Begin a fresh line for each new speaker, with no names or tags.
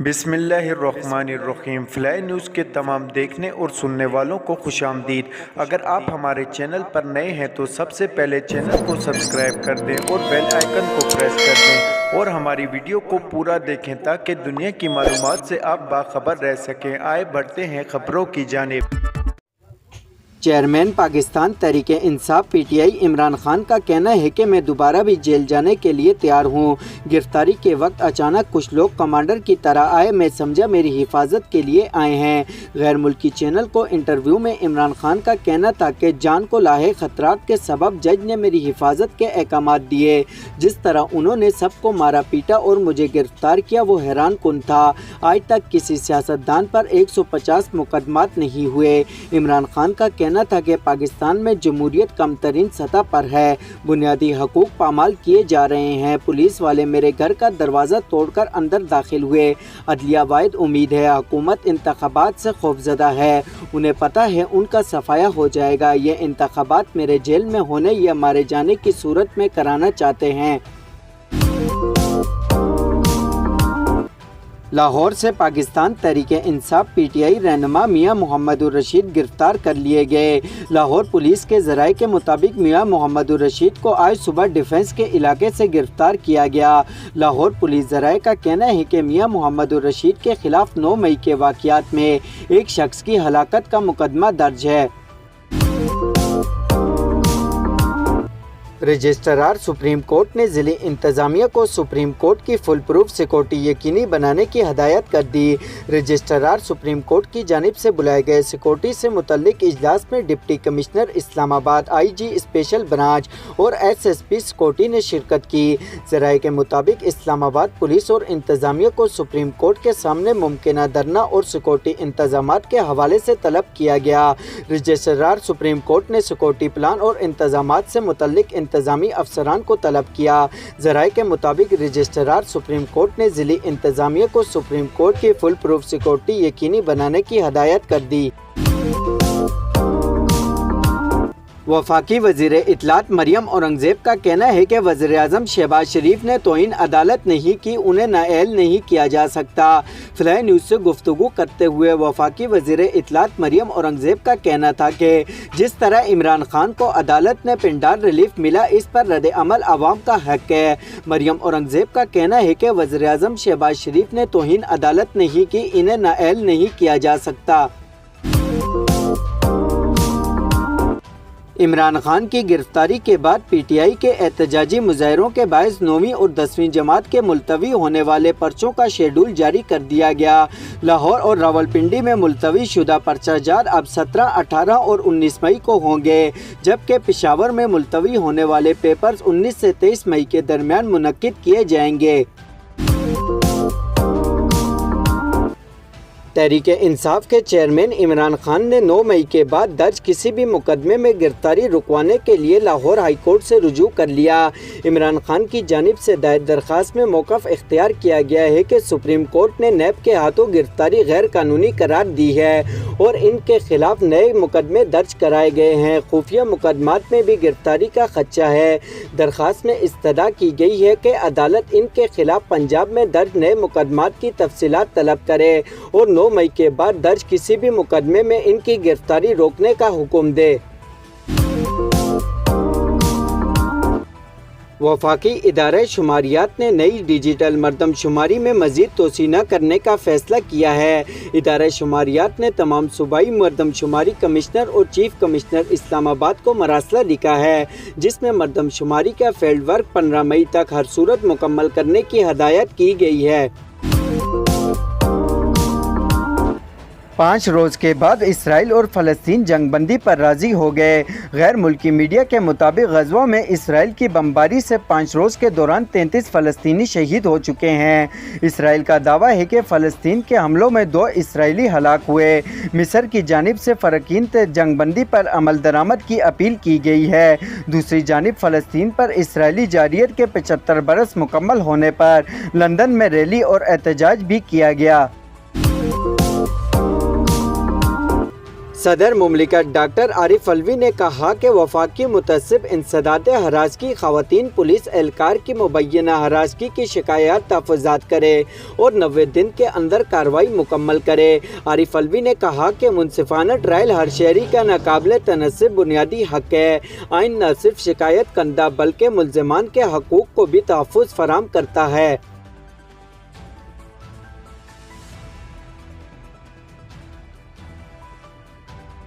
بسم اللہ الرحمن الرحیم۔ فلائی نیوز کے تمام دیکھنے اور سننے والوں کو خوش آمدید۔ اگر آپ ہمارے چینل پر نئے ہیں تو سب سے پہلے چینل کو سبسکرائب کر دیں اور بیل آئیکن کو پریس کر دیں اور ہماری ویڈیو کو پورا دیکھیں تاکہ دنیا کی معلومات سے آپ باخبر رہ سکیں۔ آئے بڑھتے ہیں خبروں کی جانب۔
Chairman Pakistan Tehreek Insaf P T I Imran Khan کا کہنا ہے کہ میں دوبارہ بھی جیل جانے کے لیے تیار ہوں۔ گرفتاری کے وقت اچانک کچھ لوگ کمانڈر کی طرح آئے، میں سمجھا میری حفاظت کے لیے آئے ہیں۔ غیر ملکی چینل کو انٹرویو میں عمران خان کا کہنا تھا کہ جان کو لاحق خطرات کے سبب جج نے میری حفاظت کے احکامات دیے۔ جس طرح انہوں نے سب کو مارا پیٹا اور مجھے گرفتار کیا وہ حیران کن تھا۔ آج تک کسی سیاستدان پر 150 مقدمات نہیں ہوئے۔ عمران خان کا کہنا تھا کہ پاکستان میں جمہوریت کم ترین سطح پر ہے، بنیادی حقوق پامال کیے جا رہے ہیں۔ پولیس والے میرے گھر کا دروازہ توڑ کر اندر داخل ہوئے۔ عدلیہ واحد امید ہے، حکومت انتخابات سے خوفزدہ ہے، انہیں پتہ ہے ان کا صفایا ہو جائے گا۔ یہ انتخابات میرے جیل میں ہونے یا مارے جانے کی صورت میں کرانا چاہتے ہیں۔ لاہور سے Pakistan Tehreek Insaf P T I رہنما میاں محمد الرشید گرفتار کر لیے گئے۔ لاہور پولیس کے ذرائع کے مطابق میاں محمد الرشید کو آج صبح ڈیفنس کے علاقے سے گرفتار کیا گیا۔ لاہور پولیس ذرائع کا کہنا ہے کہ میاں محمد الرشید کے خلاف 9 مئی کے واقعات میں ایک شخص کی ہلاکت کا مقدمہ درج ہے۔ رجسٹرار سپریم کورٹ نے ضلع انتظامیہ کو سپریم کورٹ کی فل پروف سیکورٹی یقینی بنانے کی ہدایت کر دی۔ رجسٹرار سپریم کورٹ کی جانب سے بلائے گئے سیکورٹی سے متعلق اجلاس میں ڈپٹی کمشنر اسلام آباد، آئی جی اسپیشل برانچ اور ایس ایس پی سیکورٹی نے شرکت کی۔ ذرائع کے مطابق اسلام آباد پولیس اور انتظامیہ کو سپریم کورٹ کے سامنے ممکنہ دھرنا اور سیکورٹی انتظامات کے حوالے سے طلب کیا گیا۔ رجسٹرار سپریم کورٹ نے سیکورٹی پلان اور انتظامات سے متعلق انتظامی افسران کو طلب کیا۔ ذرائع کے مطابق رجسٹرار سپریم کورٹ نے ضلعی انتظامیہ کو سپریم کورٹ کی فل پروف سیکورٹی یقینی بنانے کی ہدایت کر دی۔ وفاقی وزیر اطلاعات مریم اورنگزیب کا کہنا ہے کہ وزیر اعظم شہباز شریف نے توہین عدالت نہیں کی، انہیں نااہل نہیں کیا جا سکتا۔ فلائی نیوز سے گفتگو کرتے ہوئے وفاقی وزیر اطلاعات مریم اورنگزیب کا کہنا تھا کہ جس طرح عمران خان کو عدالت نے پنڈار ریلیف ملا، اس پر رد عمل عوام کا حق ہے۔ مریم اورنگزیب کا کہنا ہے کہ وزیر اعظم شہباز شریف نے توہین عدالت نہیں کی، انہیں نااہل نہیں کیا جا سکتا۔ عمران خان کی گرفتاری کے بعد پی ٹی آئی کے احتجاجی مظاہروں کے باعث 9ویں اور 10ویں جماعت کے ملتوی ہونے والے پرچوں کا شیڈول جاری کر دیا گیا۔ لاہور اور راولپنڈی میں ملتوی شدہ پرچہ جات اب 17، 18 اور 19 مئی کو ہوں گے، جبکہ پشاور میں ملتوی ہونے والے پیپرز 19 سے 23 مئی کے درمیان منعقد کیے جائیں گے۔ تحریک انصاف کے چیئرمین عمران خان نے 9 مئی کے بعد درج کسی بھی مقدمے میں گرفتاری رکوانے کے لیے لاہور ہائی کورٹ سے رجوع کر لیا۔ عمران خان کی جانب سے دائر درخواست میں موقف اختیار کیا گیا ہے کہ سپریم کورٹ نے نیب کے ہاتھوں گرفتاری غیر قانونی قرار دی ہے اور ان کے خلاف نئے مقدمے درج کرائے گئے ہیں۔ خفیہ مقدمات میں بھی گرفتاری کا خدشہ ہے۔ درخواست میں استدعا کی گئی ہے کہ عدالت ان کے خلاف پنجاب میں درج نئے مقدمات کی تفصیلات طلب کرے اور 9 مئی کے بعد درج کسی بھی مقدمے میں ان کی گرفتاری روکنے کا حکم دے۔ وفاقی ادارہ شماریات نے نئی ڈیجیٹل مردم شماری میں مزید توسیع نہ کرنے کا فیصلہ کیا ہے۔ ادارہ شماریات نے تمام صوبائی مردم شماری کمشنر اور چیف کمشنر اسلام آباد کو مراسلہ لکھا ہے، جس میں مردم شماری کا فیلڈ ورک 15 مئی تک ہر صورت مکمل کرنے کی ہدایت کی گئی ہے۔ 5 روز کے بعد اسرائیل اور فلسطین جنگ بندی پر راضی ہو گئے۔ غیر ملکی میڈیا کے مطابق غزوہ میں اسرائیل کی بمباری سے 5 روز کے دوران 33 فلسطینی شہید ہو چکے ہیں۔ اسرائیل کا دعویٰ ہے کہ فلسطین کے حملوں میں 2 اسرائیلی ہلاک ہوئے۔ مصر کی جانب سے فریقین جنگ بندی پر عمل درآمد کی اپیل کی گئی ہے۔ دوسری جانب فلسطین پر اسرائیلی جارحیت کے 75 برس مکمل ہونے پر لندن میں ریلی اور احتجاج بھی کیا گیا۔ صدر مملکت ڈاکٹر عارف علوی نے کہا کہ وفاقی متعصب انسداد ہراسگی خواتین پولیس اہلکار کی مبینہ ہراسگی کی شکایات تحفظات کرے اور 90 دن کے اندر کارروائی مکمل کرے۔ عارف علوی نے کہا کہ منصفانہ ٹرائل ہر شہری کا ناقابل تنازع بنیادی حق ہے۔ آئین نہ صرف شکایت کنندہ بلکہ ملزمان کے حقوق کو بھی تحفظ فراہم کرتا ہے۔